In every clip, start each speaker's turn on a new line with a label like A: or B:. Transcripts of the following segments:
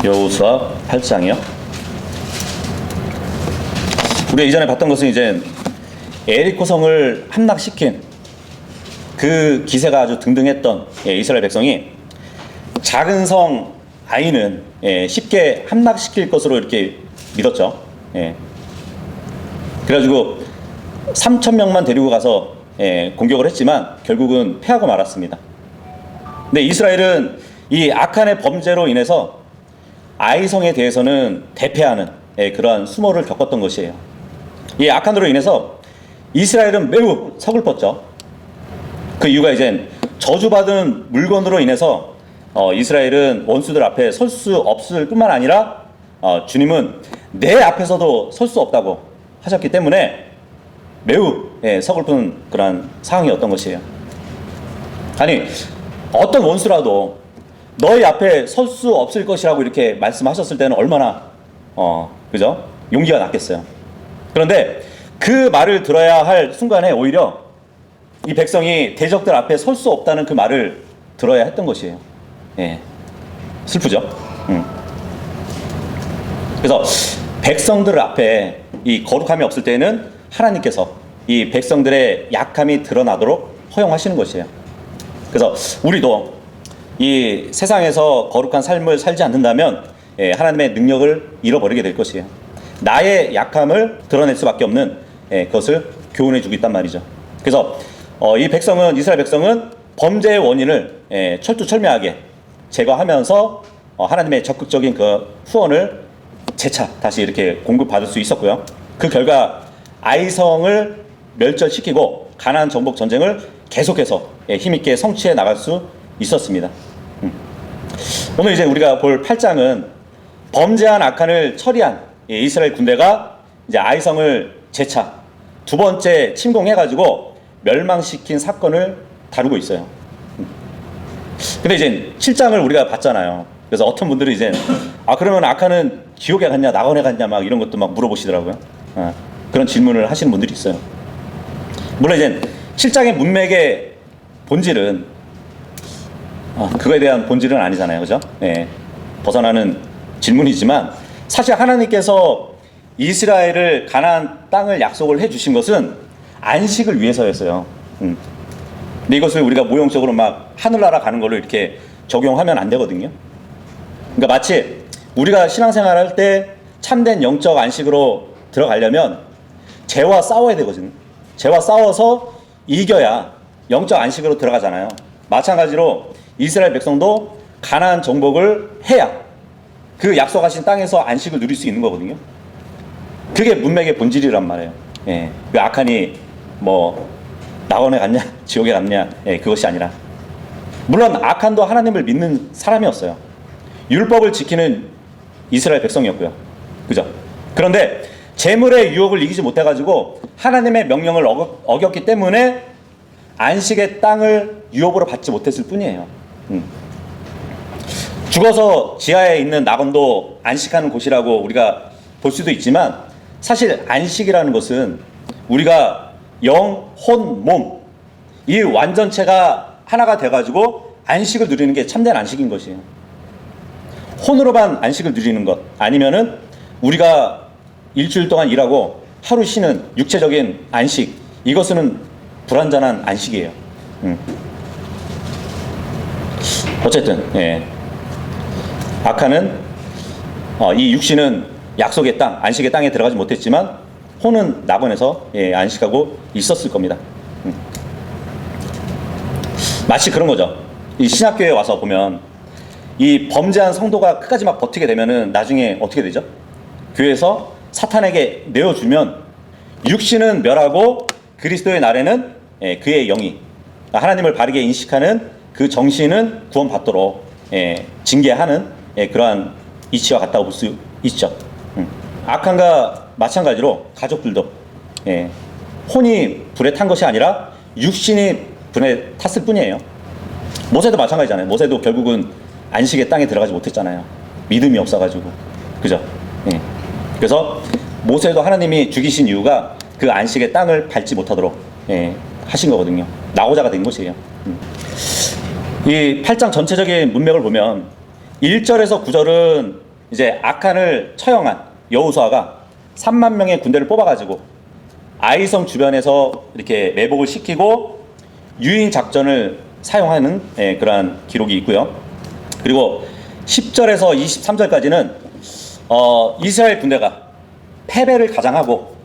A: 여호수아 8장이요. 우리가 이전에 봤던 것은 이제 에리코 성을 함락시킨 그 기세가 아주 등등했던 이스라엘 백성이 작은 성 아이는 쉽게 함락시킬 것으로 이렇게 믿었죠. 그래가지고 3,000명만 데리고 가서 공격을 했지만 결국은 패하고 말았습니다. 근데 이스라엘은 이 악한의 범죄로 인해서 아이성에 대해서는 대패하는 그러한 수모를 겪었던 것이에요. 이 악한으로 인해서 이스라엘은 매우 서글펐죠. 그 이유가 이제 저주받은 물건으로 인해서 이스라엘은 원수들 앞에 설 수 없을 뿐만 아니라 주님은 내 앞에서도 설 수 없다고 하셨기 때문에 매우 서글픈 그런 상황이었던 것이에요. 아니, 어떤 원수라도 너희 앞에 설 수 없을 것이라고 이렇게 말씀하셨을 때는 얼마나 그죠? 용기가 났겠어요. 그런데 그 말을 들어야 할 순간에 오히려 이 백성이 대적들 앞에 설 수 없다는 그 말을 들어야 했던 것이에요. 슬프죠? 그래서 백성들 앞에 이 거룩함이 없을 때는 하나님께서 이 백성들의 약함이 드러나도록 허용하시는 것이에요. 그래서 우리도 이 세상에서 거룩한 삶을 살지 않는다면 하나님의 능력을 잃어버리게 될 것이에요. 나의 약함을 드러낼 수밖에 없는 것을 교훈해 주고 있단 말이죠. 그래서 이 백성은, 이스라엘 백성은 범죄의 원인을 철두철미하게 제거하면서 하나님의 적극적인 그 후원을 재차 다시 이렇게 공급받을 수 있었고요. 그 결과 아이성을 멸절시키고 가나안 정복 전쟁을 계속해서 힘있게 성취해 나갈 수 있었습니다. 오늘 이제 우리가 볼 8장은 범죄한 악한을 처리한 이스라엘 군대가 이제 아이성을 재차 두 번째 침공해가지고 멸망시킨 사건을 다루고 있어요. 근데 이제 7장을 우리가 봤잖아요. 그래서 어떤 분들이 이제 그러면 악한은 지옥에 갔냐 낙원에 갔냐 막 이런 것도 막 물어보시더라고요. 그런 질문을 하시는 분들이 있어요. 물론 이제 7장의 문맥의 본질은 그거에 대한 본질은 아니잖아요. 그죠? 벗어나는 질문이지만 사실 하나님께서 이스라엘을 가나안 땅을 약속을 해주신 것은 안식을 위해서였어요. 근데 이것을 우리가 모형적으로 막 하늘나라 가는 걸로 이렇게 적용하면 안 되거든요. 그러니까 마치 우리가 신앙생활 할 때 참된 영적 안식으로 들어가려면 죄와 싸워야 되거든요. 죄와 싸워서 이겨야 영적 안식으로 들어가잖아요. 마찬가지로 이스라엘 백성도 가나안 정복을 해야 그 약속하신 땅에서 안식을 누릴 수 있는 거거든요. 그게 문맥의 본질이란 말이에요. 그 악한이 뭐 낙원에 갔냐 지옥에 갔냐 그것이 아니라, 물론 악한도 하나님을 믿는 사람이었어요. 율법을 지키는 이스라엘 백성이었고요. 그죠? 그런데 재물의 유혹을 이기지 못해가지고 하나님의 명령을 어겼기 때문에 안식의 땅을 유업으로 받지 못했을 뿐이에요. 죽어서 지하에 있는 낙원도 안식하는 곳이라고 우리가 볼 수도 있지만, 사실 안식이라는 것은 우리가 영, 혼, 몸, 이 완전체가 하나가 돼가지고 안식을 누리는 게 참된 안식인 것이에요. 혼으로만 안식을 누리는 것, 아니면은 우리가 일주일 동안 일하고 하루 쉬는 육체적인 안식, 이것은 불완전한 안식이에요. 어쨌든 악한은 이 육신은 약속의 땅, 안식의 땅에 들어가지 못했지만 혼은 낙원에서 안식하고 있었을 겁니다. 마치 그런 거죠. 이 신학교에 와서 보면 이 범죄한 성도가 끝까지 막 버티게 되면은 나중에 어떻게 되죠? 교회에서 사탄에게 내어주면 육신은 멸하고 그리스도의 날에는 그의 영이, 하나님을 바르게 인식하는 그 정신은 구원받도록 징계하는 그러한 이치와 같다고 볼 수 있죠. 악한과 마찬가지로 가족들도 혼이 불에 탄 것이 아니라 육신이 불에 탔을 뿐이에요. 모세도 마찬가지잖아요. 모세도 결국은 안식의 땅에 들어가지 못했잖아요. 믿음이 없어가지고. 그죠? 그래서 모세도 하나님이 죽이신 이유가 그 안식의 땅을 밟지 못하도록 하신 거거든요. 낙오자가 된 것이에요. 이 8장 전체적인 문맥을 보면 1절에서 9절은 이제 아칸을 처형한 여호수아가 3만 명의 군대를 뽑아가지고 아이성 주변에서 이렇게 매복을 시키고 유인 작전을 사용하는 그러한 기록이 있고요. 그리고 10절에서 23절까지는 이스라엘 군대가 패배를 가장하고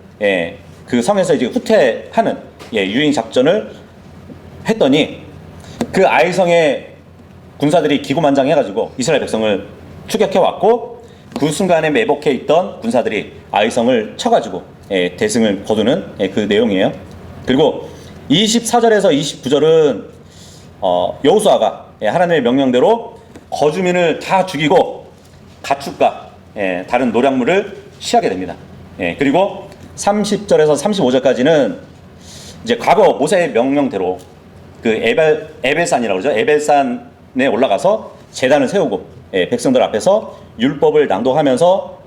A: 그 성에서 이제 후퇴하는 유인 작전을 했더니 그 아이성의 군사들이 기고만장해가지고 이스라엘 백성을 추격해 왔고 그 순간에 매복해 있던 군사들이 아이성을 쳐가지고 대승을 거두는 그 내용이에요. 그리고 24절에서 29절은 여호수아가 하나님의 명령대로 거주민을 다 죽이고 가축과 다른 노략물을 취하게 됩니다. 그리고 30절에서 35절까지는 이제 과거 모세의 명령대로 그 에벨산이라고 그러죠. 에벨산에 올라가서 제단을 세우고 백성들 앞에서 율법을 낭독하면서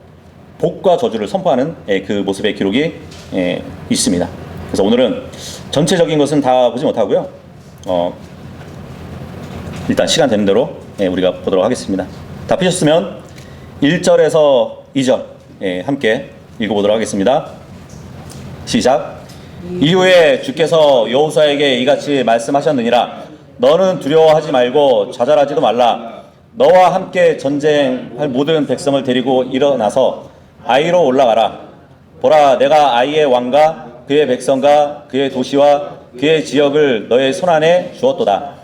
A: 복과 저주를 선포하는 그 모습의 기록이 있습니다. 그래서 오늘은 전체적인 것은 다 보지 못하고요. 일단 시간 되는 대로 우리가 보도록 하겠습니다. 다 펴셨으면 1절에서 2절 함께 읽어보도록 하겠습니다. 시작. 이후에 주께서 여호수아에게 이같이 말씀하셨느니라. 너는 두려워하지 말고 좌절하지도 말라. 너와 함께 전쟁할 모든 백성을 데리고 일어나서 아이로 올라가라. 보라, 내가 아이의 왕과 그의 백성과 그의 도시와 그의 지역을 너의 손안에 주었도다.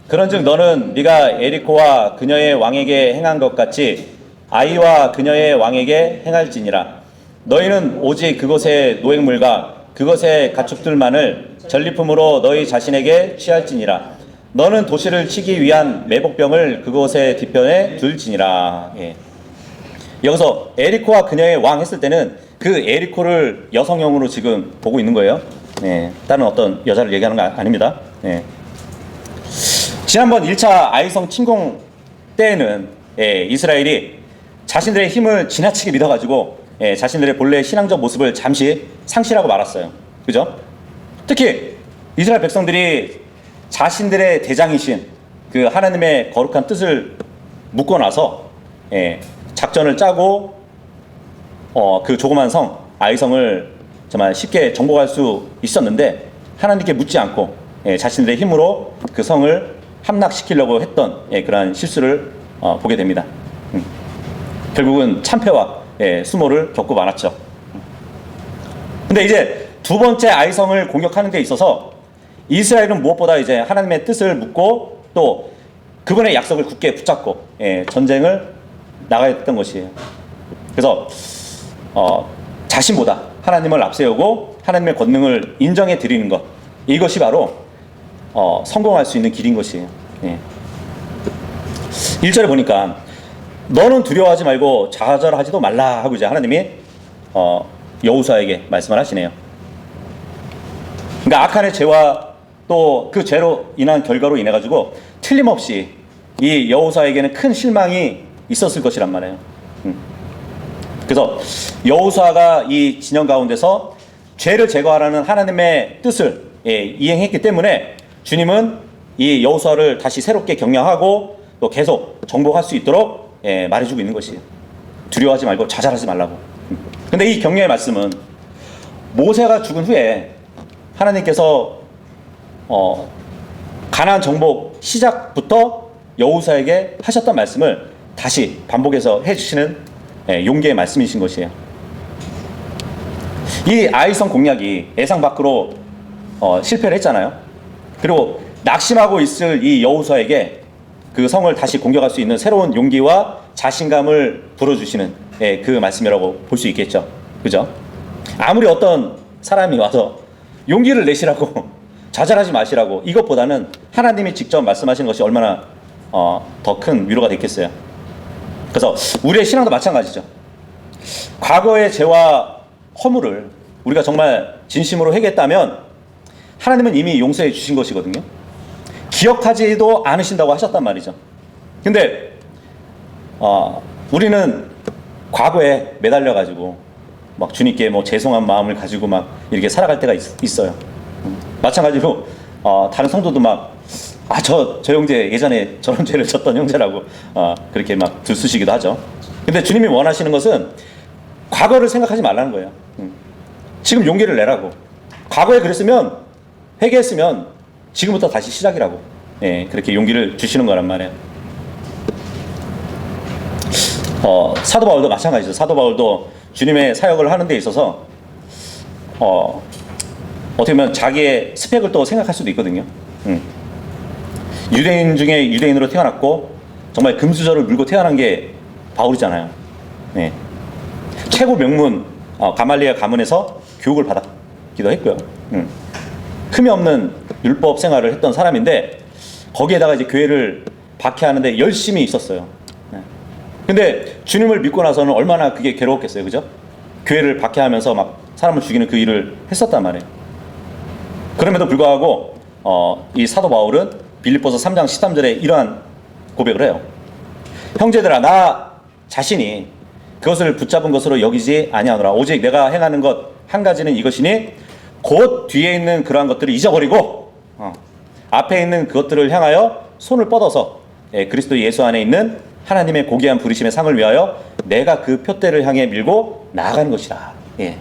A: 그런즉 너는 네가 에리코와 그녀의 왕에게 행한 것 같이 아이와 그녀의 왕에게 행할지니라. 너희는 오직 그곳의 노획물과 그것의 가축들만을 전리품으로 너희 자신에게 취할지니라. 너는 도시를 치기 위한 매복병을 그곳의 뒤편에 둘지니라. 여기서 에리코와 그녀의 왕 했을 때는 그 에리코를 여성형으로 지금 보고 있는 거예요. 다른 어떤 여자를 얘기하는 거 아닙니다. 지난번 1차 아이성 침공 때에는 이스라엘이 자신들의 힘을 지나치게 믿어가지고 자신들의 본래 신앙적 모습을 잠시 상실하고 말았어요. 그죠? 특히 이스라엘 백성들이 자신들의 대장이신 그 하나님의 거룩한 뜻을 묻고 나서 작전을 짜고 그 조그만 성 아이성을 정말 쉽게 정복할 수 있었는데 하나님께 묻지 않고 자신들의 힘으로 그 성을 함락시키려고 했던 그러한 실수를 보게 됩니다. 결국은 참패와 수모를 겪고 말았죠. 근데 이제 두 번째 아이성을 공격하는 데 있어서 이스라엘은 무엇보다 이제 하나님의 뜻을 묻고 또 그분의 약속을 굳게 붙잡고 전쟁을 나가야 했던 것이에요. 그래서 자신보다 하나님을 앞세우고 하나님의 권능을 인정해 드리는 것, 이것이 바로 성공할 수 있는 길인 것이에요. 1절에 보니까 너는 두려워하지 말고 좌절하지도 말라 하고 이제 하나님이 여호수아에게 말씀을 하시네요. 그러니까 악한의 죄와 또 그 죄로 인한 결과로 인해 가지고 틀림없이 이 여호수아에게는 큰 실망이 있었을 것이란 말이에요. 그래서 여호수아가 이 진영 가운데서 죄를 제거하라는 하나님의 뜻을 이행했기 때문에 주님은 이 여호수아를 다시 새롭게 격려하고 또 계속 정복할 수 있도록 말해주고 있는 것이에요. 두려워하지 말고 좌절하지 말라고. 근데 이 격려의 말씀은 모세가 죽은 후에 하나님께서 가나안 정복 시작부터 여호수아에게 하셨던 말씀을 다시 반복해서 해주시는 용기의 말씀이신 것이에요. 이 아이성 공략이 예상 밖으로 실패를 했잖아요. 그리고 낙심하고 있을 이 여호수아에게 그 성을 다시 공격할 수 있는 새로운 용기와 자신감을 불어주시는 그 말씀이라고 볼 수 있겠죠. 그죠? 아무리 어떤 사람이 와서 용기를 내시라고 좌절하지 마시라고 이것보다는 하나님이 직접 말씀하시는 것이 얼마나 더 큰 위로가 됐겠어요. 그래서 우리의 신앙도 마찬가지죠. 과거의 죄와 허물을 우리가 정말 진심으로 회개했다면 하나님은 이미 용서해 주신 것이거든요. 기억하지도 않으신다고 하셨단 말이죠. 근데 우리는 과거에 매달려 가지고 막 주님께 뭐 죄송한 마음을 가지고 막 이렇게 살아갈 때가 있어요. 마찬가지로 다른 성도도 막 저 형제 예전에 저런 죄를 졌던 형제라고 그렇게 막 들쑤시기도 하죠. 근데 주님이 원하시는 것은 과거를 생각하지 말라는 거예요. 지금 용기를 내라고. 과거에 그랬으면, 회개했으면 지금부터 다시 시작이라고. 예, 그렇게 용기를 주시는 거란 말이에요. 사도 바울도 마찬가지죠. 사도 바울도 주님의 사역을 하는 데 있어서 어떻게 보면 자기의 스펙을 또 생각할 수도 있거든요. 유대인 중에 유대인으로 태어났고 정말 금수저를 물고 태어난 게 바울이잖아요. 네. 최고 명문 가말리엘 가문에서 교육을 받았기도 했고요. 흠이 없는 율법 생활을 했던 사람인데 거기에다가 이제 교회를 박해하는데 열심히 있었어요. 네. 근데 주님을 믿고 나서는 얼마나 그게 괴로웠겠어요, 그죠? 교회를 박해하면서 막 사람을 죽이는 그 일을 했었단 말이에요. 그럼에도 불구하고 이 사도 바울은 빌립보서 3장 13절에 이러한 고백을 해요. 형제들아, 나 자신이 그것을 붙잡은 것으로 여기지 아니하노라. 오직 내가 행하는 것 한 가지는 이것이니 곧 뒤에 있는 그러한 것들을 잊어버리고 앞에 있는 그것들을 향하여 손을 뻗어서 그리스도 예수 안에 있는 하나님의 고귀한 부르심의 상을 위하여 내가 그 표대를 향해 밀고 나아가는 것이라. 예.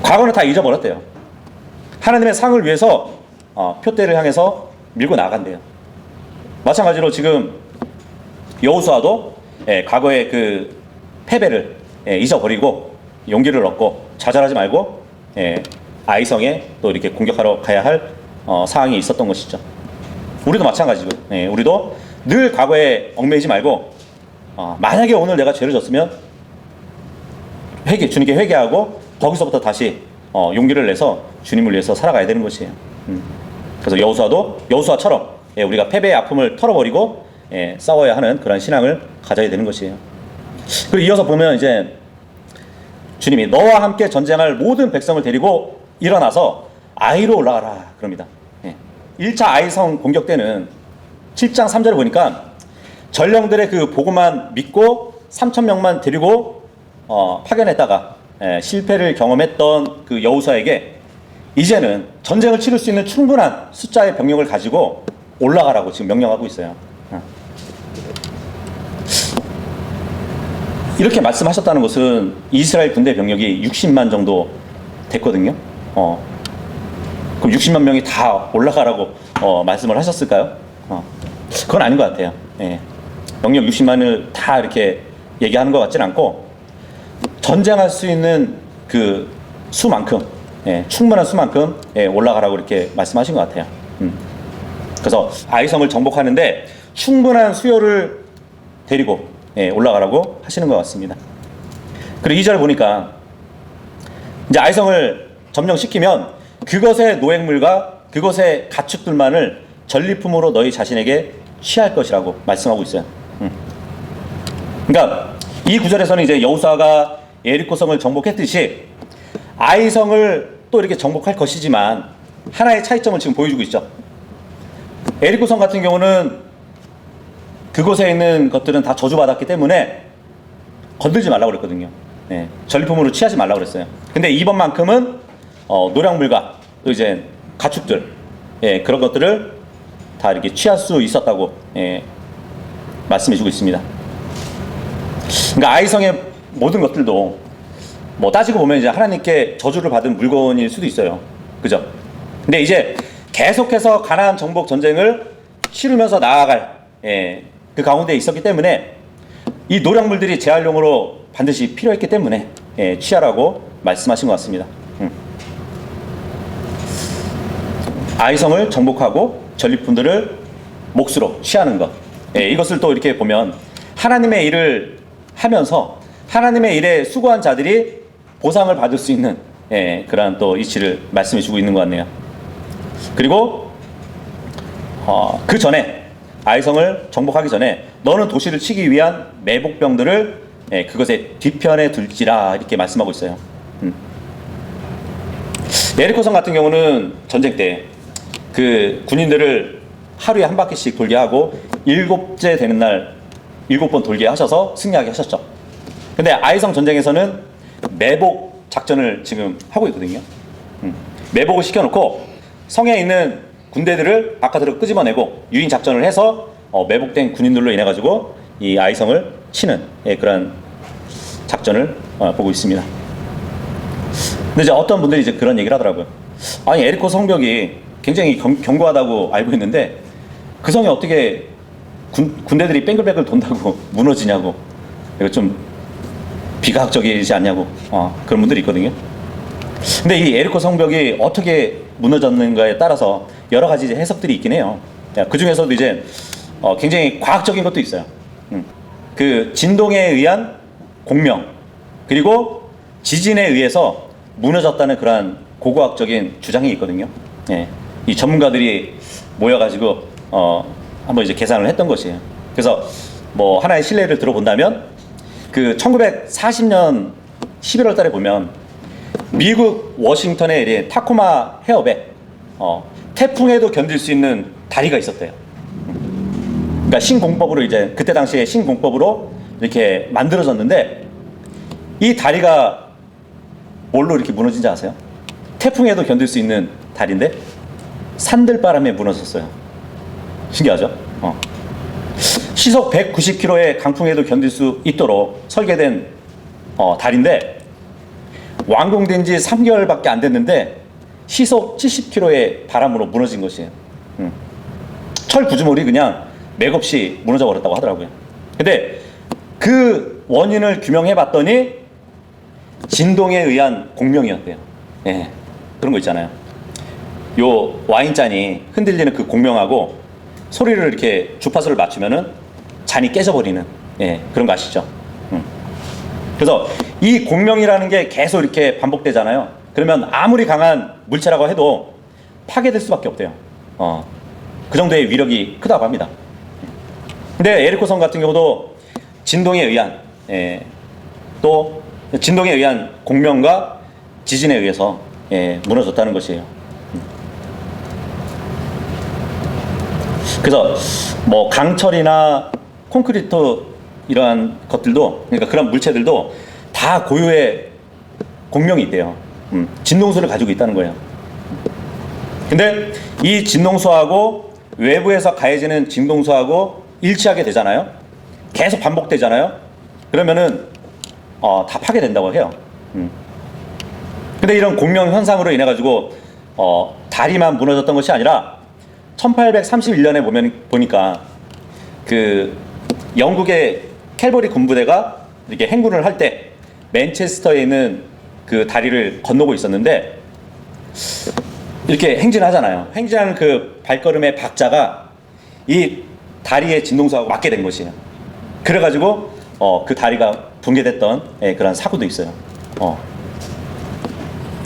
A: 과거는 다 잊어버렸대요. 하나님의 상을 위해서 표대를 향해서 밀고 나아간대요. 마찬가지로 지금 여호수아도 과거의 그 패배를 잊어버리고 용기를 얻고 좌절하지 말고 아이성에 또 이렇게 공격하러 가야 할 상황이 있었던 것이죠. 우리도 마찬가지고 우리도 늘 과거에 얽매이지 말고 만약에 오늘 내가 죄를 졌으면 주님께 회개하고 거기서부터 다시 용기를 내서 주님을 위해서 살아가야 되는 것이에요. 그래서 여호수아처럼 우리가 패배의 아픔을 털어버리고 싸워야 하는 그런 신앙을 가져야 되는 것이에요. 그리고 이어서 보면 이제 주님이 너와 함께 전쟁할 모든 백성을 데리고 일어나서 아이로 올라가라 그럽니다. 1차 아이성 공격 때는 7장 3절을 보니까 전령들의 그 보고만 믿고 3,000명만 데리고 파견했다가 실패를 경험했던 그 여호수아에게 이제는 전쟁을 치를 수 있는 충분한 숫자의 병력을 가지고 올라가라고 지금 명령하고 있어요. 이렇게 말씀하셨다는 것은 이스라엘 군대 병력이 60만 정도 됐거든요. 그럼 60만 명이 다 올라가라고 말씀을 하셨을까요? 그건 아닌 것 같아요. 병력 60만을 다 이렇게 얘기하는 것 같지는 않고 전쟁할 수 있는 그 수만큼 충분한 수만큼 올라가라고 이렇게 말씀하신 것 같아요. 그래서 아이성을 정복하는데 충분한 수요를 데리고 올라가라고 하시는 것 같습니다. 그리고 2절 보니까 이제 아이성을 점령시키면 그것의 노획물과 그것의 가축들만을 전리품으로 너희 자신에게 취할 것이라고 말씀하고 있어요. 그러니까 이 구절에서는 이제 여호수아가 예리코성을 정복했듯이 아이성을 또 이렇게 정복할 것이지만 하나의 차이점을 지금 보여주고 있죠. 예리코성 같은 경우는 그곳에 있는 것들은 다 저주받았기 때문에 건들지 말라고 그랬거든요. 전리품으로 취하지 말라고 그랬어요. 근데 이번만큼은 노량물과 또 이제 가축들 그런 것들을 다 이렇게 취할 수 있었다고 말씀해주고 있습니다. 그러니까 아이성의 모든 것들도 뭐 따지고 보면 이제 하나님께 저주를 받은 물건일 수도 있어요. 그죠? 근데 이제 계속해서 가나안 정복 전쟁을 치르면서 나아갈 그 가운데 있었기 때문에 이 노량물들이 재활용으로 반드시 필요했기 때문에 취하라고 말씀하신 것 같습니다. 아이성을 정복하고 전리품들을 몫으로 취하는 것, 이것을 또 이렇게 보면 하나님의 일을 하면서 하나님의 일에 수고한 자들이 보상을 받을 수 있는 그러한 또 이치를 말씀해 주고 있는 것 같네요. 그리고 그 전에 아이성을 정복하기 전에 너는 도시를 치기 위한 매복병들을 그것의 뒤편에 둘지라 이렇게 말씀하고 있어요. 예리코성 같은 경우는 전쟁 때 그 군인들을 하루에 한 바퀴씩 돌게 하고 7째 되는 날 7번 돌게 하셔서 승리하게 하셨죠. 근데 아이성 전쟁에서는 매복 작전을 지금 하고 있거든요. 매복을 시켜놓고 성에 있는 군대들을 바깥으로 끄집어내고 유인 작전을 해서 매복된 군인들로 인해 가지고 이 아이성을 치는 그런 작전을 보고 있습니다. 근데 이제 어떤 분들이 이제 그런 얘기를 하더라고요. 아니 에리코 성벽이 굉장히 견고하다고 알고 있는데 그 성이 어떻게 군대들이 뱅글뱅글 돈다고 무너지냐고, 이거 좀 비과학적이지 않냐고 그런 분들이 있거든요. 근데 이 에리코 성벽이 어떻게 무너졌는가에 따라서 여러 가지 이제 해석들이 있긴 해요. 그 중에서도 이제 굉장히 과학적인 것도 있어요. 그 진동에 의한 공명 그리고 지진에 의해서 무너졌다는 그러한 고고학적인 주장이 있거든요. 이 전문가들이 모여가지고 한번 이제 계산을 했던 것이에요. 그래서 뭐 하나의 실례를 들어본다면 그 1940년 11월 달에 보면 미국 워싱턴의 타코마 해협에 태풍에도 견딜 수 있는 다리가 있었대요. 그러니까 신공법으로 이제 그때 당시에 신공법으로 이렇게 만들어졌는데 이 다리가 뭘로 이렇게 무너진지 아세요? 태풍에도 견딜 수 있는 다리인데 산들바람에 무너졌어요. 신기하죠? 시속 190km의 강풍에도 견딜 수 있도록 설계된 다리인데 완공된 지 3개월밖에 안 됐는데 시속 70km의 바람으로 무너진 것이에요. 철 구조물이 그냥 맥없이 무너져 버렸다고 하더라고요. 근데 그 원인을 규명해 봤더니 진동에 의한 공명이었대요. 그런 거 있잖아요. 요 와인잔이 흔들리는 그 공명하고 소리를 이렇게 주파수를 맞추면은 잔이 깨져버리는 그런 거 아시죠? 그래서 이 공명이라는 게 계속 이렇게 반복되잖아요. 그러면 아무리 강한 물체라고 해도 파괴될 수밖에 없대요. 그 정도의 위력이 크다고 합니다. 근데 에리코 성 같은 경우도 진동에 의한 또 진동에 의한 공명과 지진에 의해서 무너졌다는 것이에요. 그래서 뭐 강철이나 콘크리트 이러한 것들도, 그러니까 그런 물체들도 다 고유의 공명이 있대요. 진동수를 가지고 있다는 거예요. 근데 이 진동수하고 외부에서 가해지는 진동수하고 일치하게 되잖아요. 계속 반복되잖아요. 그러면은 다 파괴된다고 해요. 근데 이런 공명 현상으로 인해 가지고 다리만 무너졌던 것이 아니라 1831년에 보니까 그 영국의 캘버리 군부대가 이렇게 행군을 할 때 맨체스터에 있는 그 다리를 건너고 있었는데 이렇게 행진하잖아요. 행진하는 그 발걸음의 박자가 이 다리의 진동수하고 맞게 된 것이에요. 그래가지고 그 다리가 붕괴됐던 그런 사고도 있어요.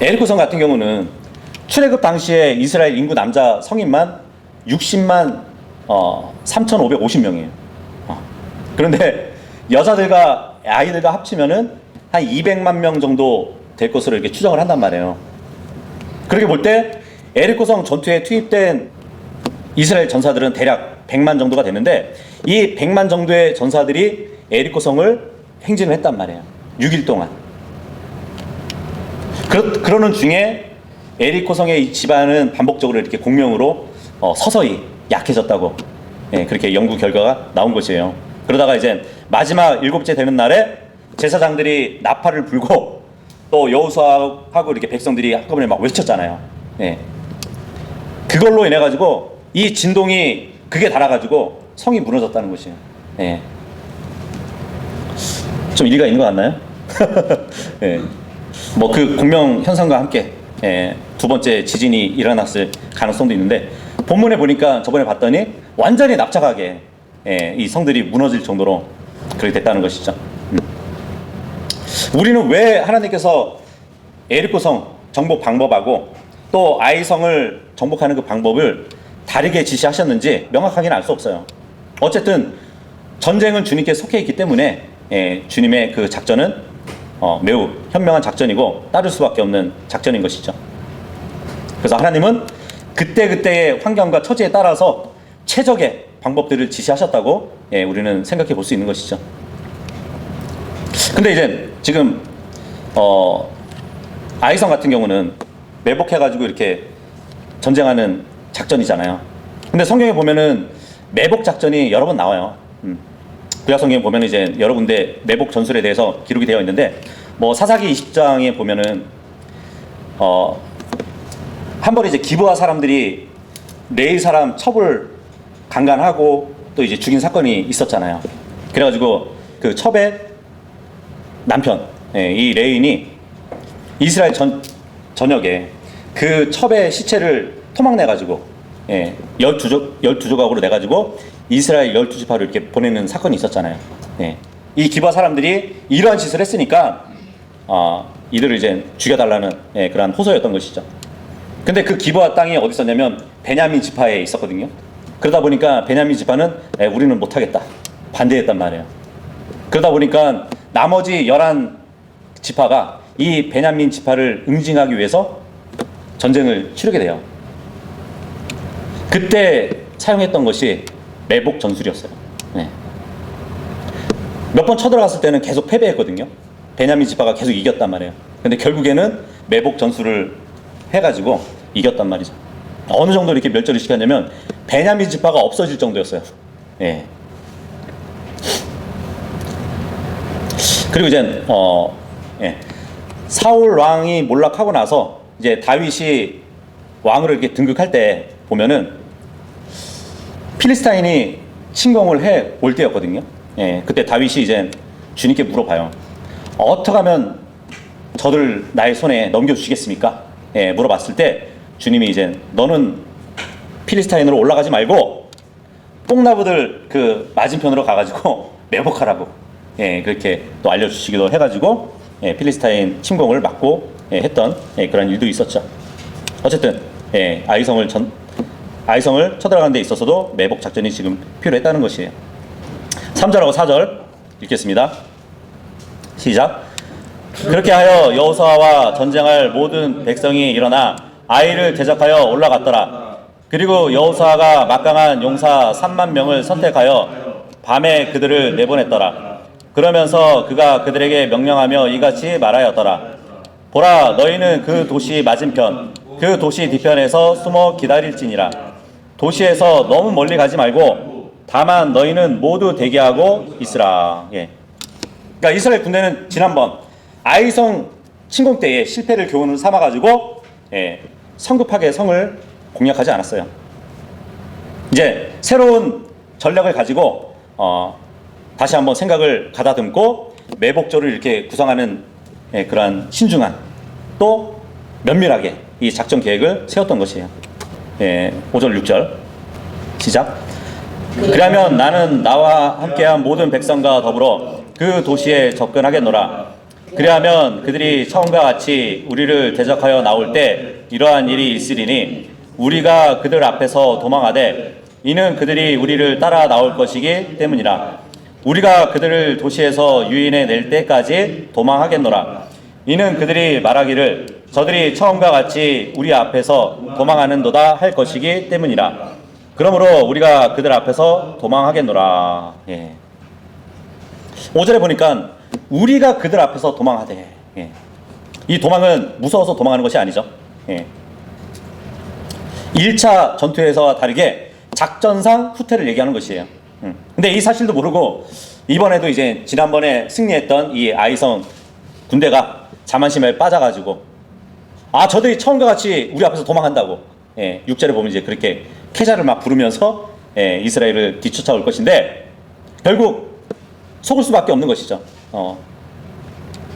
A: 에리코성 같은 경우는 출애굽 당시에 이스라엘 인구 남자 성인만 60만 3,550명이에요. 그런데 여자들과 아이들과 합치면은 한 200만 명 정도 될 것으로 이렇게 추정을 한단 말이에요. 그렇게 볼 때 에리코성 전투에 투입된 이스라엘 전사들은 대략 100만 정도가 되는데 이 100만 정도의 전사들이 에리코성을 행진을 했단 말이에요. 6일 동안. 그러는 중에 에리코성의 이 지반은 반복적으로 이렇게 공명으로 서서히 약해졌다고 그렇게 연구 결과가 나온 것이에요. 그러다가 이제 마지막 7째 되는 날에 제사장들이 나팔을 불고 또 여호수아하고 이렇게 백성들이 한꺼번에 막 외쳤잖아요. 그걸로 인해 가지고 이 진동이 극에 달아가지고 성이 무너졌다는 것이에요. 좀 일리가 있는 것 같나요? 뭐 그 공명 현상과 함께 두 번째 지진이 일어났을 가능성도 있는데 본문에 보니까 저번에 봤더니 완전히 납작하게 이 성들이 무너질 정도로 그렇게 됐다는 것이죠. 우리는 왜 하나님께서 에리코성 정복 방법하고 또 아이성을 정복하는 그 방법을 다르게 지시하셨는지 명확하게는 알 수 없어요. 어쨌든 전쟁은 주님께 속해 있기 때문에 주님의 그 작전은 매우 현명한 작전이고 따를 수밖에 없는 작전인 것이죠. 그래서 하나님은 그때그때의 환경과 처지에 따라서 최적의 방법들을 지시하셨다고 우리는 생각해 볼 수 있는 것이죠. 근데 이제 지금 아이성 같은 경우는 매복해가지고 이렇게 전쟁하는 작전이잖아요. 근데 성경에 보면은 매복 작전이 여러 번 나와요. 구약 성경에 보면 이제 여러 군데 매복 전술에 대해서 기록이 되어 있는데, 뭐 사사기 20장에 보면은 한 번에 이제 기브아 사람들이 레위 사람 첩을 강간하고 또 이제 죽인 사건이 있었잖아요. 그래가지고 그 첩의 남편, 이 레윈이 이스라엘 전역에 그 첩의 시체를 토막내가지고 12조각으로 내가지고 이스라엘 12지파로 이렇게 보내는 사건이 있었잖아요. 이 기브아 사람들이 이러한 짓을 했으니까 이들을 이제 죽여달라는 그러한 호소였던 것이죠. 근데 그 기브아 땅이 어디 있었냐면 베냐민 지파에 있었거든요. 그러다 보니까 베냐민 지파는 우리는 못하겠다, 반대했단 말이에요. 그러다 보니까 나머지 11지파가 이 베냐민 지파를 응징하기 위해서 전쟁을 치르게 돼요. 그때 사용했던 것이 매복 전술이었어요. 몇 번 쳐들어갔을 때는 계속 패배했거든요. 베냐민 지파가 계속 이겼단 말이에요. 근데 결국에는 매복 전술을 해가지고 이겼단 말이죠. 어느 정도 이렇게 멸절을 시켰냐면 베냐민 지파가 없어질 정도였어요. 그리고 이제 사울 왕이 몰락하고 나서 이제 다윗이 왕으로 이렇게 등극할 때 보면은 필리스타인이 침공을 해 올 때였거든요. 그때 다윗이 이제 주님께 물어봐요. 어떻게 하면 저를 나의 손에 넘겨주시겠습니까? 물어봤을 때 주님이 이제 너는 필리스타인으로 올라가지 말고 뽕나무들 그 맞은편으로 가가지고 매복하라고 그렇게 또 알려주시기도 해가지고 필리스타인 침공을 막고 했던 그런 일도 있었죠. 어쨌든 아이성을 쳐들어가는 데 있어서도 매복 작전이 지금 필요했다는 것이에요. 3절하고 4절 읽겠습니다. 시작. 그렇게 하여 여호수아와 전쟁할 모든 백성이 일어나 아이를 대적하여 올라갔더라. 그리고 여호수아가 막강한 용사 3만 명을 선택하여 밤에 그들을 내보냈더라. 그러면서 그가 그들에게 명령하며 이같이 말하였더라. 보라, 너희는 그 도시 맞은편 그 도시 뒤편에서 숨어 기다릴지니라. 도시에서 너무 멀리 가지 말고 다만 너희는 모두 대기하고 있으라. 그러니까 이스라엘 군대는 지난번 아이성 침공 때에 실패를 교훈을 삼아가지고 성급하게 성을 공략하지 않았어요. 이제 새로운 전략을 가지고 다시 한번 생각을 가다듬고 매복조를 이렇게 구성하는 그러한 신중한 또 면밀하게 이 작전 계획을 세웠던 것이에요. 5절 6절 시작. 그러면 나는 나와 함께한 모든 백성과 더불어 그 도시에 접근하겠노라. 그리하면 그들이 처음과 같이 우리를 대적하여 나올 때 이러한 일이 있으리니 우리가 그들 앞에서 도망하되 이는 그들이 우리를 따라 나올 것이기 때문이라. 우리가 그들을 도시에서 유인해 낼 때까지 도망하겠노라. 이는 그들이 말하기를 저들이 처음과 같이 우리 앞에서 도망하는도다 할 것이기 때문이라. 그러므로 우리가 그들 앞에서 도망하겠노라. 5절에 보니까 우리가 그들 앞에서 도망하되, 이 도망은 무서워서 도망하는 것이 아니죠. 1차 전투에서와 다르게 작전상 후퇴를 얘기하는 것이에요. 근데 이 사실도 모르고 이번에도 이제 지난번에 승리했던 이 아이성 군대가 자만심에 빠져가지고 저들이 처음과 같이 우리 앞에서 도망한다고 6절에 보면 이제 그렇게 계좌를 막 부르면서 이스라엘을 뒤쫓아올 것인데 결국 속을 수밖에 없는 것이죠.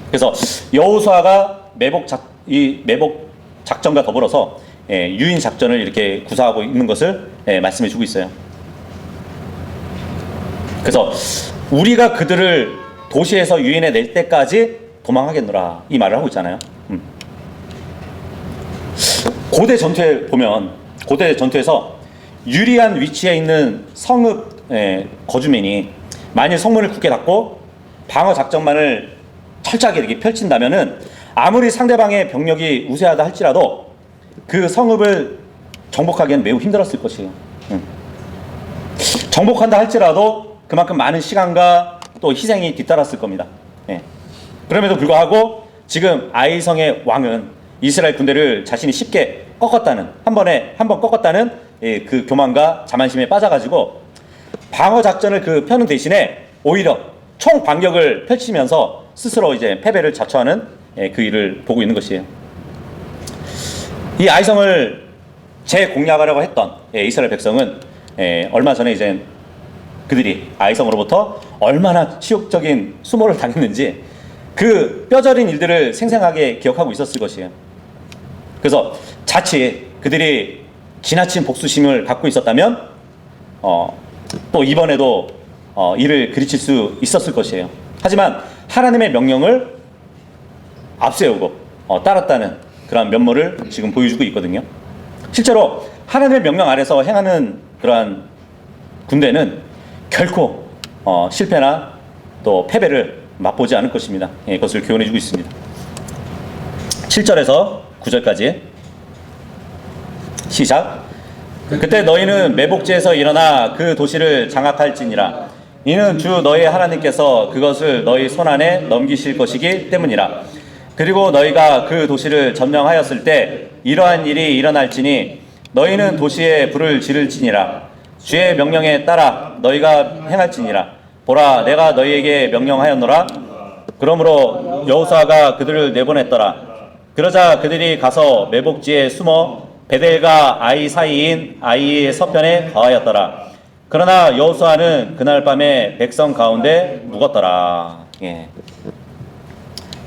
A: 그래서 여호수아가 매복 작전과 더불어서 유인 작전을 이렇게 구사하고 있는 것을 말씀해 주고 있어요. 그래서 우리가 그들을 도시에서 유인해 낼 때까지 도망하겠노라 이 말을 하고 있잖아요. 고대 전투에 보면 고대 전투에서 유리한 위치에 있는 성읍 거주민이 만일 성문을 굳게 닫고 방어 작전만을 철저하게 이렇게 펼친다면은 아무리 상대방의 병력이 우세하다 할지라도 그 성읍을 정복하기엔 매우 힘들었을 것이에요. 정복한다 할지라도 그만큼 많은 시간과 또 희생이 뒤따랐을 겁니다. 그럼에도 불구하고 지금 아이성의 왕은 이스라엘 군대를 자신이 쉽게 꺾었다는 한 번 꺾었다는 그 교만과 자만심에 빠져가지고 방어 작전을 펴는 대신에 오히려 총 반격을 펼치면서 스스로 이제 패배를 자초하는 그 일을 보고 있는 것이에요. 이 아이성을 재공략하려고 했던 이스라엘 백성은 얼마 전에 이제 그들이 아이성으로부터 얼마나 치욕적인 수모를 당했는지 그 뼈저린 일들을 생생하게 기억하고 있었을 것이에요. 그래서 자칫 그들이 지나친 복수심을 갖고 있었다면 또 이번에도 이를 그르칠 수 있었을 것이에요. 하지만 하나님의 명령을 앞세우고 따랐다는 그러한 면모를 지금 보여주고 있거든요. 실제로 하나님의 명령 아래서 행하는 그러한 군대는 결코 실패나 또 패배를 맛보지 않을 것입니다. 그것을 교훈해주고 있습니다. 7절에서 9절까지 시작. 그때 너희는 매복지에서 일어나 그 도시를 장악할지니라. 이는 주 너희 하나님께서 그것을 너희 손안에 넘기실 것이기 때문이라. 그리고 너희가 그 도시를 점령하였을 때 이러한 일이 일어날지니 너희는 도시에 불을 지를지니라. 주의 명령에 따라 너희가 행할지니라. 보라, 내가 너희에게 명령하였노라. 그러므로 여호수아가 그들을 내보냈더라. 그러자 그들이 가서 매복지에 숨어 베델과 아이 사이인 아이의 서편에 거하였더라. 그러나 여호수아는 그날 밤에 백성 가운데 묵었더라.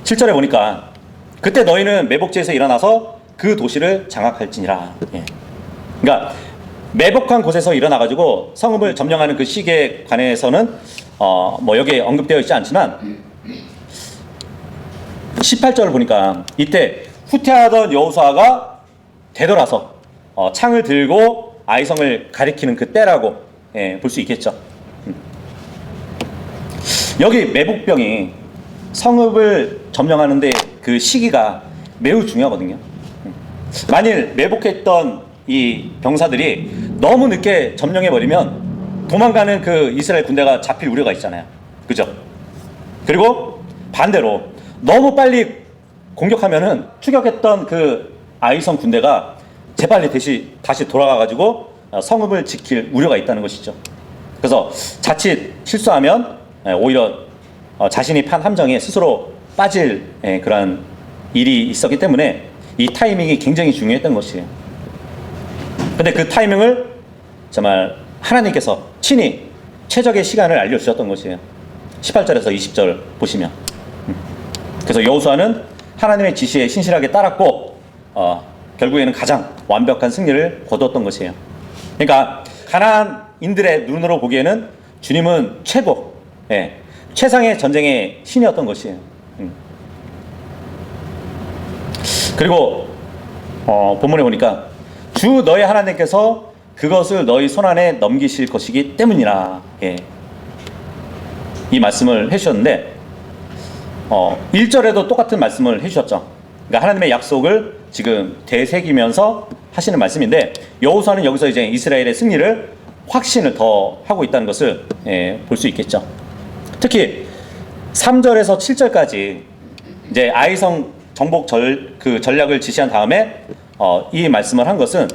A: 7절에 보니까 그때 너희는 매복지에서 일어나서 그 도시를 장악할지니라. 그러니까 매복한 곳에서 일어나가지고 성읍을 점령하는 그 시기에 관해서는 뭐 여기에 언급되어 있지 않지만 18절을 보니까 이때 후퇴하던 여호수아가 되돌아서 창을 들고 아이성을 가리키는 그 때라고 볼 수 있겠죠. 여기 매복병이 성읍을 점령하는데 그 시기가 매우 중요하거든요. 만일 매복했던 이 병사들이 너무 늦게 점령해버리면 도망가는 그 이스라엘 군대가 잡힐 우려가 있잖아요. 그죠? 그리고 반대로 너무 빨리 공격하면은 추격했던 그 아이성 군대가 재빨리 다시 돌아가가지고 성읍을 지킬 우려가 있다는 것이죠. 그래서 자칫 실수하면 오히려 자신이 판 함정에 스스로 빠질 그러한 일이 있었기 때문에 이 타이밍이 굉장히 중요했던 것이에요. 근데 그 타이밍을 정말 하나님께서 친히 최적의 시간을 알려주셨던 것이에요. 18절에서 20절 보시면 그래서 여호수아는 하나님의 지시에 신실하게 따랐고 결국에는 가장 완벽한 승리를 거두었던 것이에요. 그러니까 가나안인들의 눈으로 보기에는 주님은 최고, 최상의 전쟁의 신이었던 것이에요. 그리고 본문에 보니까 주 너희 하나님께서 그것을 너희 손안에 넘기실 것이기 때문이라. 이 말씀을 해주셨는데 1절에도 똑같은 말씀을 해주셨죠. 그러니까 하나님의 약속을 지금 되새기면서 하시는 말씀인데 여호수아는 여기서 이제 이스라엘의 승리를 확신을 더 하고 있다는 것을 볼 수 있겠죠. 특히 3절에서 7절까지 이제 아이성 정복 전략을 지시한 다음에 이 말씀을 한 것은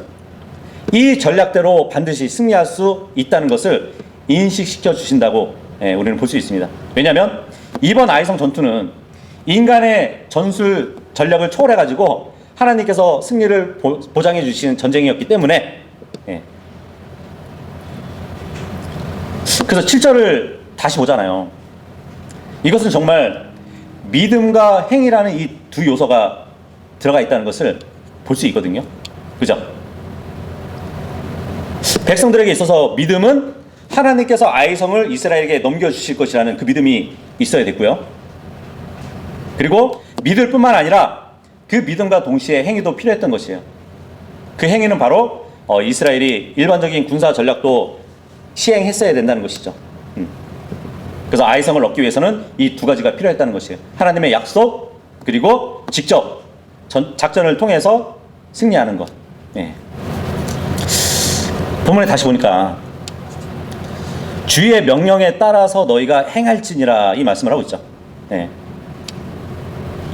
A: 이 전략대로 반드시 승리할 수 있다는 것을 인식시켜 주신다고 우리는 볼 수 있습니다. 왜냐하면 이번 아이성 전투는 인간의 전술 전략을 초월해가지고 하나님께서 승리를 보장해 주시는 전쟁이었기 때문에 그래서 7절을 다시 보잖아요. 이것은 정말 믿음과 행위라는 이 두 요소가 들어가 있다는 것을 볼 수 있거든요. 그죠? 백성들에게 있어서 믿음은 하나님께서 아이성을 이스라엘에게 넘겨주실 것이라는 그 믿음이 있어야 됐고요. 그리고 믿을 뿐만 아니라 그 믿음과 동시에 행위도 필요했던 것이에요. 그 행위는 바로 이스라엘이 일반적인 군사 전략도 시행했어야 된다는 것이죠. 그래서 아이성을 얻기 위해서는 이 두 가지가 필요했다는 것이에요. 하나님의 약속 그리고 직접 작전을 통해서 승리하는 것. 본문에 다시 보니까 주의 명령에 따라서 너희가 행할지니라 이 말씀을 하고 있죠.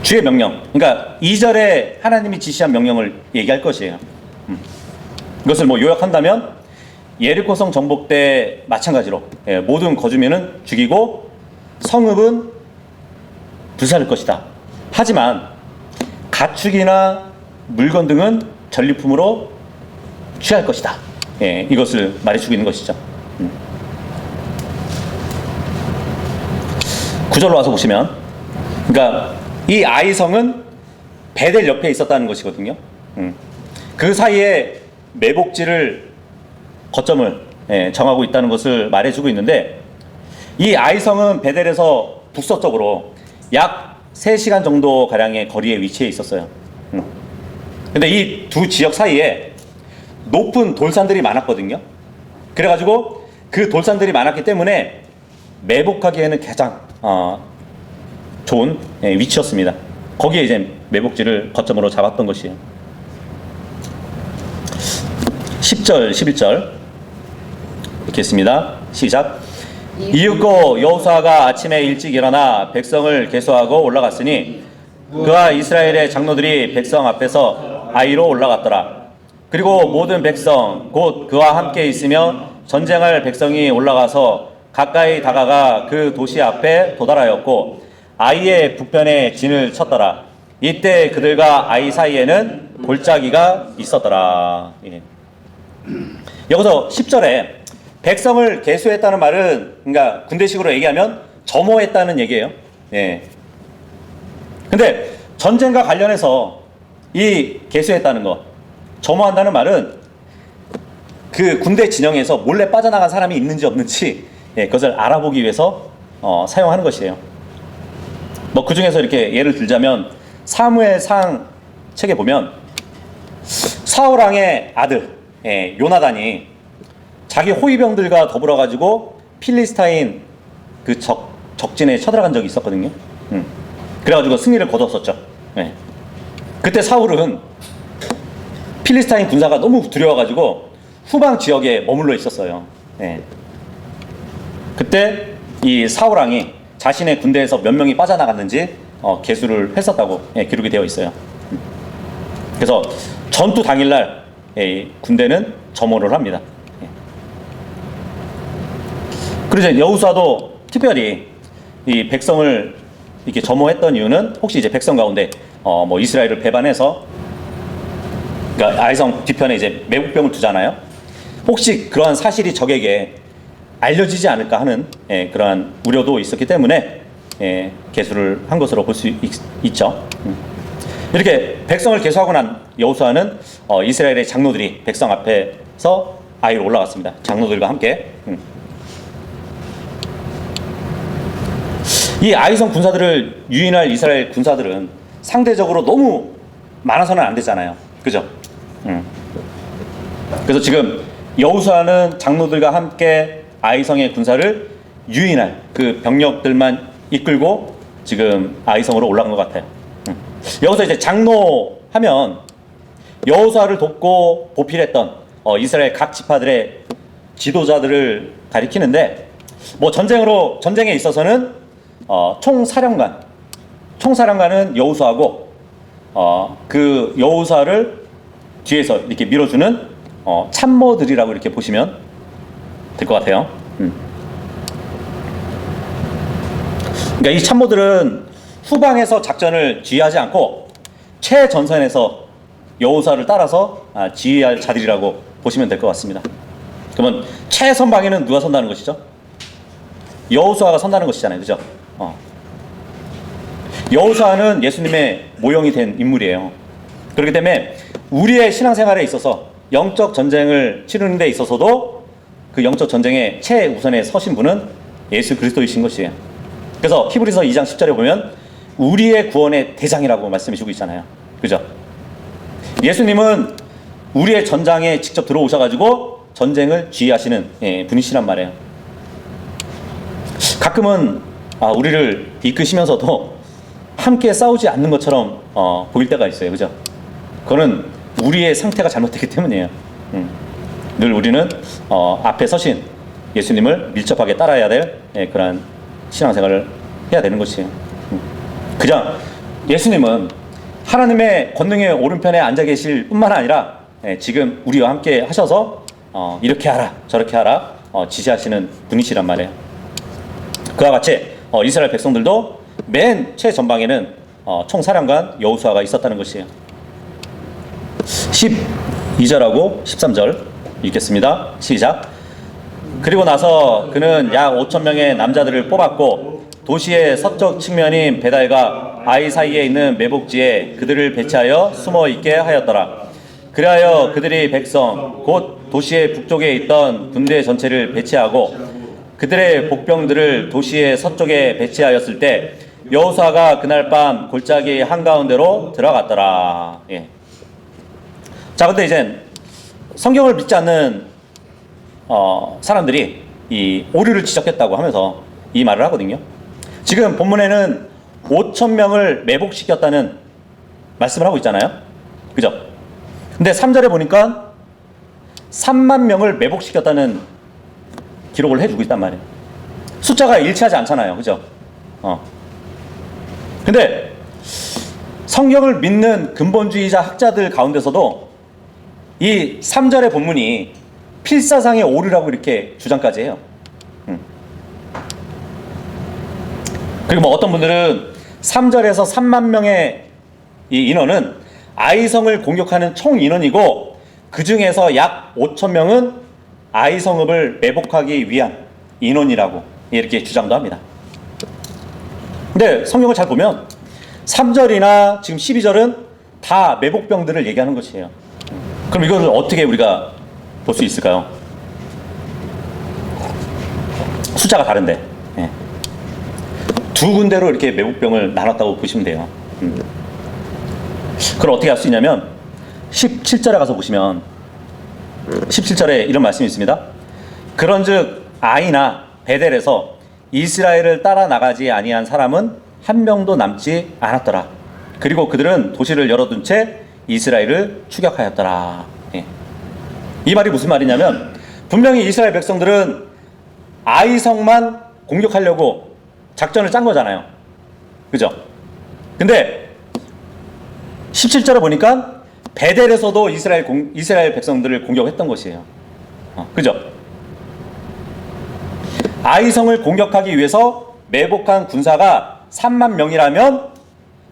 A: 주의 명령. 그러니까 2절에 하나님이 지시한 명령을 얘기할 것이에요. 이것을 뭐 요약한다면 예리코성 정복 때 마찬가지로 모든 거주민은 죽이고 성읍은 불사를 것이다. 하지만 가축이나 물건 등은 전리품으로 취할 것이다. 이것을 말해주고 있는 것이죠. 9절로 와서 보시면, 그러니까 이 아이성은 베델 옆에 있었다는 것이거든요. 그 사이에 매복지를 거점을 정하고 있다는 것을 말해주고 있는데, 이 아이성은 베델에서 북서쪽으로 약 3시간 정도 가량의 거리에 위치해 있었어요. 근데 이 두 지역 사이에 높은 돌산들이 많았거든요. 그래가지고 그 돌산들이 많았기 때문에 매복하기에는 가장 좋은 위치였습니다. 거기에 이제 매복지를 거점으로 잡았던 것이에요. 10절, 11절 읽겠습니다. 시작. 이윽고 여호수아가 아침에 일찍 일어나 백성을 계수하고 올라갔으니 그와 이스라엘의 장로들이 백성 앞에서 아이로 올라갔더라. 그리고 모든 백성 곧 그와 함께 있으며 전쟁할 백성이 올라가서 가까이 다가가 그 도시 앞에 도달하였고 아이의 북편에 진을 쳤더라. 이때 그들과 아이 사이에는 골짜기가 있었더라. 여기서 10절에 백성을 계수했다는 말은, 그러니까 군대식으로 얘기하면 점호했다는 얘기예요. 근데 전쟁과 관련해서 이 계수했다는 거, 점호한다는 말은 그 군대 진영에서 몰래 빠져나간 사람이 있는지 없는지 그것을 알아보기 위해서 사용하는 것이에요. 뭐 그 중에서 이렇게 예를 들자면 사무엘상 책에 보면 사울 왕의 아들 요나단이 자기 호위병들과 더불어 가지고 필리스타인 그 적진에 쳐들어간 적이 있었거든요. 그래가지고 승리를 거뒀었죠. 그때 사울은 필리스타인 군사가 너무 두려워가지고 후방 지역에 머물러 있었어요. 그때 이 사울 왕이 자신의 군대에서 몇 명이 빠져나갔는지 계수를 했었다고 기록이 되어 있어요. 그래서 전투 당일날 군대는 점호를 합니다. 그리고 이제 여호수아도 특별히 이 백성을 이렇게 점호했던 이유는 혹시 이제 백성 가운데 뭐 이스라엘을 배반해서, 그러니까 아이성 뒤편에 이제 매복병을 두잖아요. 혹시 그러한 사실이 적에게 알려지지 않을까 하는 그러한 우려도 있었기 때문에 계수를 한 것으로 볼 수 있죠. 이렇게 백성을 계수하고 난 여호수아는 이스라엘의 장로들이 백성 앞에서 아이로 올라갔습니다. 장로들과 함께. 이 아이성 군사들을 유인할 이스라엘 군사들은 상대적으로 너무 많아서는 안 되잖아요. 그죠? 그래서 지금 여호수아는 장로들과 함께 아이성의 군사를 유인할 그 병력들만 이끌고 지금 아이성으로 올라간 것 같아요. 여기서 이제 장로 하면 여호수아를 돕고 보필했던 이스라엘 각 지파들의 지도자들을 가리키는데, 뭐 전쟁에 있어서는 총사령관은 여호수아고 그 여호수아를 뒤에서 이렇게 밀어주는 참모들이라고 이렇게 보시면 될 것 같아요. 그러니까 이 참모들은 후방에서 작전을 지휘하지 않고 최전선에서 여호수아를 따라서 지휘할 자들이라고 보시면 될 것 같습니다. 그러면 최선방에는 누가 선다는 것이죠? 여호수아가 선다는 것이잖아요. 그죠? 여호수아는 예수님의 모형이 된 인물이에요. 그렇기 때문에 우리의 신앙생활에 있어서 영적 전쟁을 치르는 데 있어서도 그 영적 전쟁의 최우선에 서신 분은 예수 그리스도이신 것이에요. 그래서 히브리서 2장 10절에 보면 우리의 구원의 대장이라고 말씀해 주고 있잖아요. 그죠? 예수님은 우리의 전장에 직접 들어오셔가지고 전쟁을 지휘하시는 분이시란 말이에요. 가끔은 우리를 이끄시면서도 함께 싸우지 않는 것처럼 보일 때가 있어요. 그죠? 그거는 우리의 상태가 잘못되기 때문이에요. 늘 우리는 앞에 서신 예수님을 밀접하게 따라야 될 그런 신앙생활을 해야 되는 것이에요. 그냥 예수님은 하나님의 권능의 오른편에 앉아 계실 뿐만 아니라 지금 우리와 함께 하셔서 이렇게 하라 저렇게 하라 지시하시는 분이시란 말이에요. 그와 같이 이스라엘 백성들도 맨 최전방에는 총사령관 여호수아가 있었다는 것이에요. 12절하고 13절 읽겠습니다. 시작. 그리고 나서 그는 약 5,000명의 남자들을 뽑았고 도시의 서쪽 측면인 베달과 아이 사이에 있는 매복지에 그들을 배치하여 숨어 있게 하였더라. 그리하여 그들이 백성 곧 도시의 북쪽에 있던 군대 전체를 배치하고 그들의 복병들을 도시의 서쪽에 배치하였을 때 여호수아가 그날 밤 골짜기 한가운데로 들어갔더라. 예. 자, 근데 이제 성경을 믿지 않는 사람들이 이 오류를 지적했다고 하면서 이 말을 하거든요. 지금 본문에는 5,000명을 매복시켰다는 말씀을 하고 있잖아요. 그죠? 근데 3절에 보니까 3만 명을 매복시켰다는 기록을 해주고 있단 말이에요. 숫자가 일치하지 않잖아요. 그죠? 근데 성경을 믿는 근본주의자 학자들 가운데서도 이 3절의 본문이 필사상의 오류라고 이렇게 주장까지 해요. 그리고 뭐 어떤 분들은 3절에서 3만 명의 이 인원은 아이성을 공격하는 총 인원이고 그 중에서 약 5,000명은 아이성읍을 매복하기 위한 인원이라고 이렇게 주장도 합니다. 근데 성경을 잘 보면 3절이나 지금 12절은 다 매복병들을 얘기하는 것이에요. 그럼 이걸 어떻게 우리가 볼 수 있을까요? 숫자가 다른데 두 군데로 이렇게 매복병을 나눴다고 보시면 돼요. 그걸 어떻게 할 수 있냐면 17절에 가서 보시면 17절에 이런 말씀이 있습니다. 그런즉 아이나 베델에서 이스라엘을 따라 나가지 아니한 사람은 한 명도 남지 않았더라. 그리고 그들은 도시를 열어둔 채 이스라엘을 추격하였더라. 이 말이 무슨 말이냐면 분명히 이스라엘 백성들은 아이성만 공격하려고 작전을 짠 거잖아요. 그죠? 근데 17절에 보니까 베델에서도 이스라엘 백성들을 공격했던 것이에요. 그죠? 아이성을 공격하기 위해서 매복한 군사가 3만 명이라면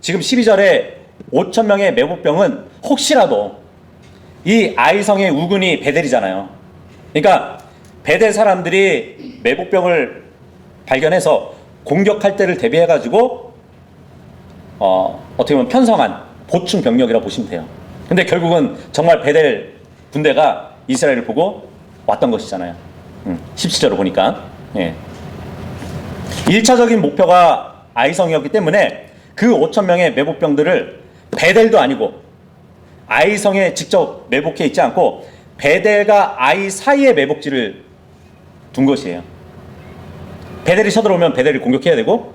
A: 지금 12절에 5,000명의 매복병은 혹시라도 이 아이성의 우군이 베델이잖아요. 그러니까 베델 사람들이 매복병을 발견해서 공격할 때를 대비해가지고 어떻게 보면 편성한 보충 병력이라고 보시면 돼요. 근데 결국은 정말 베델 군대가 이스라엘을 보고 왔던 것이잖아요. 17절을 보니까 1차적인 목표가 아이성이었기 때문에 그 5,000명의 매복병들을 베델도 아니고 아이성에 직접 매복해 있지 않고 베델과 아이 사이에 매복지를 둔 것이에요. 베델이 쳐들어오면 베델을 공격해야 되고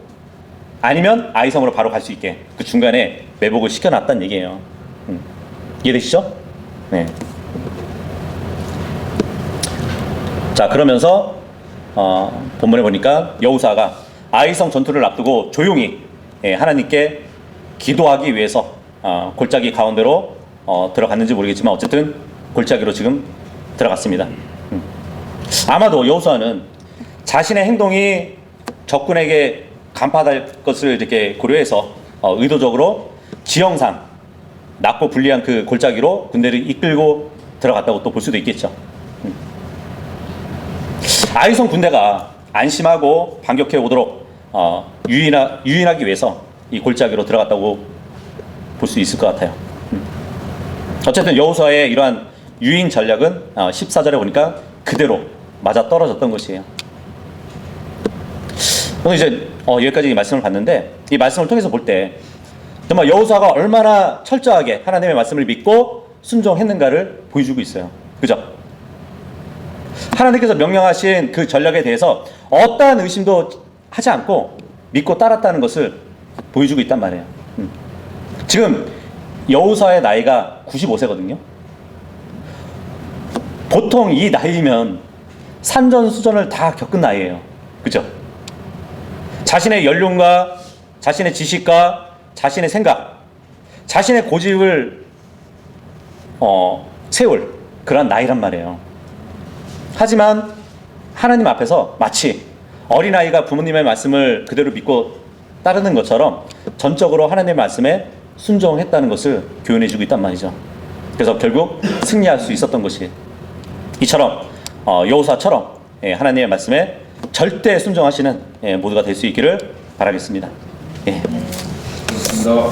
A: 아니면 아이성으로 바로 갈 수 있게 그 중간에 매복을 시켜놨다는 얘기예요. 이해되시죠? 네. 자, 그러면서 본문에 보니까 여호수아가 아이성 전투를 앞두고 조용히 하나님께 기도하기 위해서 골짜기 가운데로 들어갔는지 모르겠지만 어쨌든 골짜기로 지금 들어갔습니다. 아마도 여호수아는 자신의 행동이 적군에게 간파될 것을 이렇게 고려해서 의도적으로 지형상 낮고 불리한 그 골짜기로 군대를 이끌고 들어갔다고 또 볼 수도 있겠죠. 아이성 군대가 안심하고 반격해 오도록 유인하기 위해서 이 골짜기로 들어갔다고 볼 수 있을 것 같아요. 어쨌든 여호수아의 이러한 유인 전략은 14절에 보니까 그대로 맞아 떨어졌던 것이에요. 오늘 이제 여기까지 말씀을 봤는데 이 말씀을 통해서 볼 때 정말 여호수아가 얼마나 철저하게 하나님의 말씀을 믿고 순종했는가를 보여주고 있어요. 그죠? 하나님께서 명령하신 그 전략에 대해서 어떠한 의심도 하지 않고 믿고 따랐다는 것을 보여주고 있단 말이에요. 지금 여호수아의 나이가 95세거든요. 보통 이 나이면 산전수전을 다 겪은 나이예요. 그죠? 자신의 연륜과 자신의 지식과 자신의 생각, 자신의 고집을 세울 그런 나이란 말이에요. 하지만 하나님 앞에서 마치 어린아이가 부모님의 말씀을 그대로 믿고 따르는 것처럼 전적으로 하나님의 말씀에 순종했다는 것을 교훈해주고 있단 말이죠. 그래서 결국 승리할 수 있었던 것이 이처럼 여호수아처럼 하나님의 말씀에 절대 순종하시는 모두가 될 수 있기를 바라겠습니다. 예.
B: 그렇습니다.